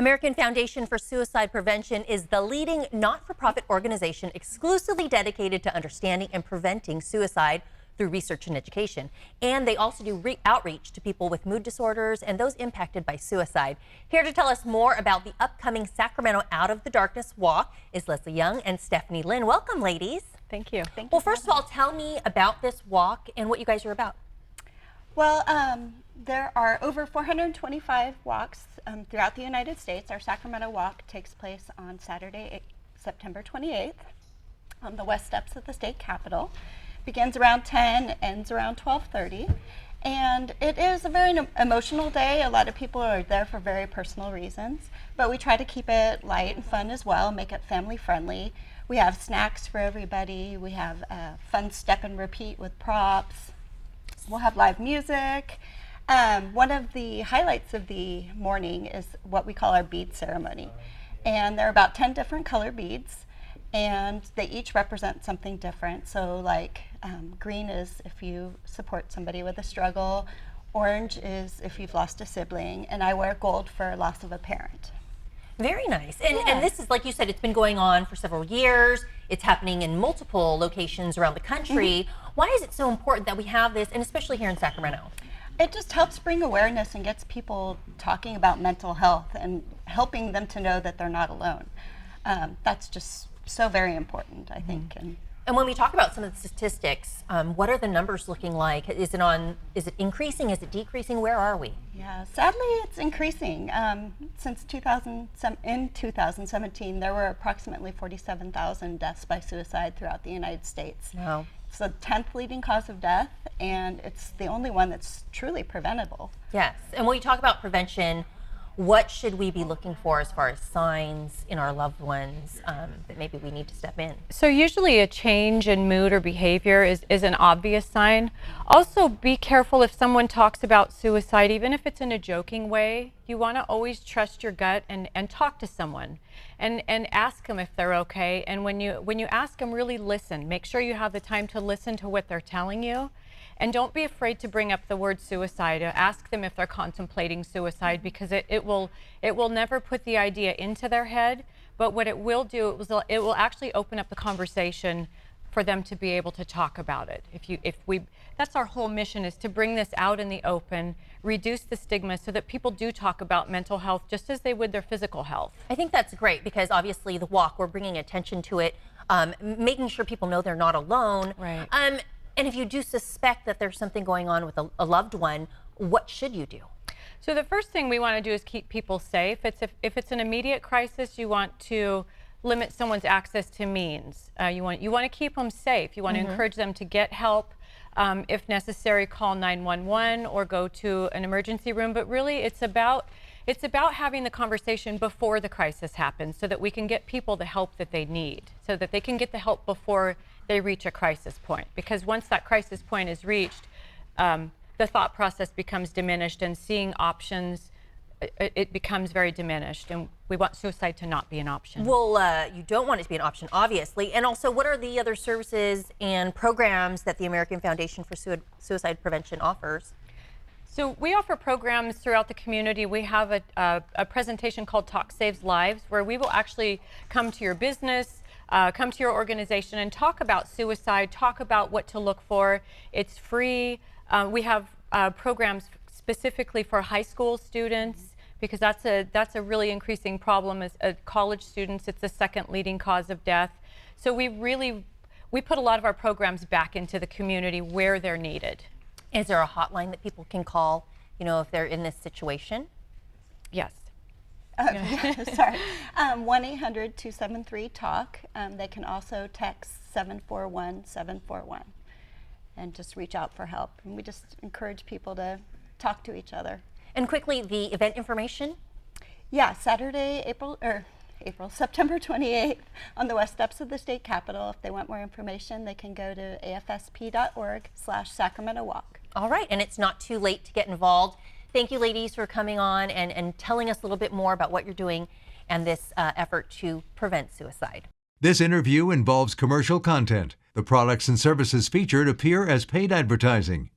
American Foundation for Suicide Prevention is the leading not-for-profit organization exclusively dedicated to understanding and preventing suicide through research and education. And they also do outreach to people with mood disorders and those impacted by suicide. Here to tell us more about the upcoming Sacramento Out of the Darkness Walk is Leslie Young and Stephanie Lynn. Welcome, ladies. Thank you. Well, first of all, tell me about this walk and what you guys are about. Well, there are over 425 walks throughout the United States. Our Sacramento Walk takes place on Saturday, September 28th on the west steps of the state capitol. Begins around 10, ends around 12:30. And it is a very emotional day. A lot of people are there for very personal reasons, but we try to keep it light and fun as well, make it family friendly. We have snacks for everybody. We have a fun step and repeat with props. We'll have live music. One of the highlights of the morning is what we call our bead ceremony. And there are about 10 different color beads, and they each represent something different. So like green is if you support somebody with a struggle, orange is if you've lost a sibling, and I wear gold for loss of a parent. Very nice. And this is, like you said, it's been going on for several years. It's happening in multiple locations around the country. Why is it so important that we have this, and especially here in Sacramento? It just helps bring awareness and gets people talking about mental health and helping them to know that they're not alone. That's just so very important, I think. And when we talk about some of the statistics, what are the numbers looking like? Is it increasing? Is it decreasing? Where are we? Yeah, sadly it's increasing. Since 2017, there were approximately 47,000 deaths by suicide throughout the United States. Wow. It's the 10th leading cause of death, and it's the only one that's truly preventable. Yes, and when you talk about prevention, what should we be looking for as far as signs in our loved ones that maybe we need to step in? So usually a change in mood or behavior is an obvious sign. Also, be careful if someone talks about suicide, even if it's in a joking way. You want to always trust your gut and talk to someone and ask them if they're okay. And when you ask them, really listen. Make sure you have the time to listen to what they're telling you. And don't be afraid to bring up the word suicide. Ask them if they're contemplating suicide, because it will never put the idea into their head, but what it will do, it will actually open up the conversation for them to be able to talk about it. That's our whole mission, is to bring this out in the open, reduce the stigma so that people do talk about mental health just as they would their physical health. I think that's great, because obviously the walk, we're bringing attention to it, making sure people know they're not alone. Right. And if you do suspect that there's something going on with a loved one, what should you do? So the first thing we want to do is keep people safe. If it's an immediate crisis, you want to limit someone's access to means. You want to keep them safe. You want to encourage them to get help. If necessary, call 911 or go to an emergency room. But really, it's about having the conversation before the crisis happens, so that we can get people the help that they need, so that they can get the help before they reach a crisis point. Because once that crisis point is reached, the thought process becomes diminished, and seeing options, it becomes very diminished. And we want suicide to not be an option. Well, you don't want it to be an option, obviously. And also, what are the other services and programs that the American Foundation for Suicide Prevention offers? So we offer programs throughout the community. We have a presentation called Talk Saves Lives, where we will actually come to your business, come to your organization and talk about suicide, talk about what to look for. It's free. We have programs specifically for high school students, because that's a really increasing problem as college students. It's the second leading cause of death. So we put a lot of our programs back into the community where they're needed. Is there a hotline that people can call, if they're in this situation? Yes. Sorry. 1-800-273-TALK. They can also text 741-741 and just reach out for help. And we just encourage people to talk to each other. And quickly, the event information? Yeah, Saturday, September 28th on the west steps of the state capitol. If they want more information, they can go to afsp.org/Sacramento Walk. All right, and it's not too late to get involved. Thank you, ladies, for coming on and telling us a little bit more about what you're doing and this effort to prevent suicide. This interview involves commercial content. The products and services featured appear as paid advertising.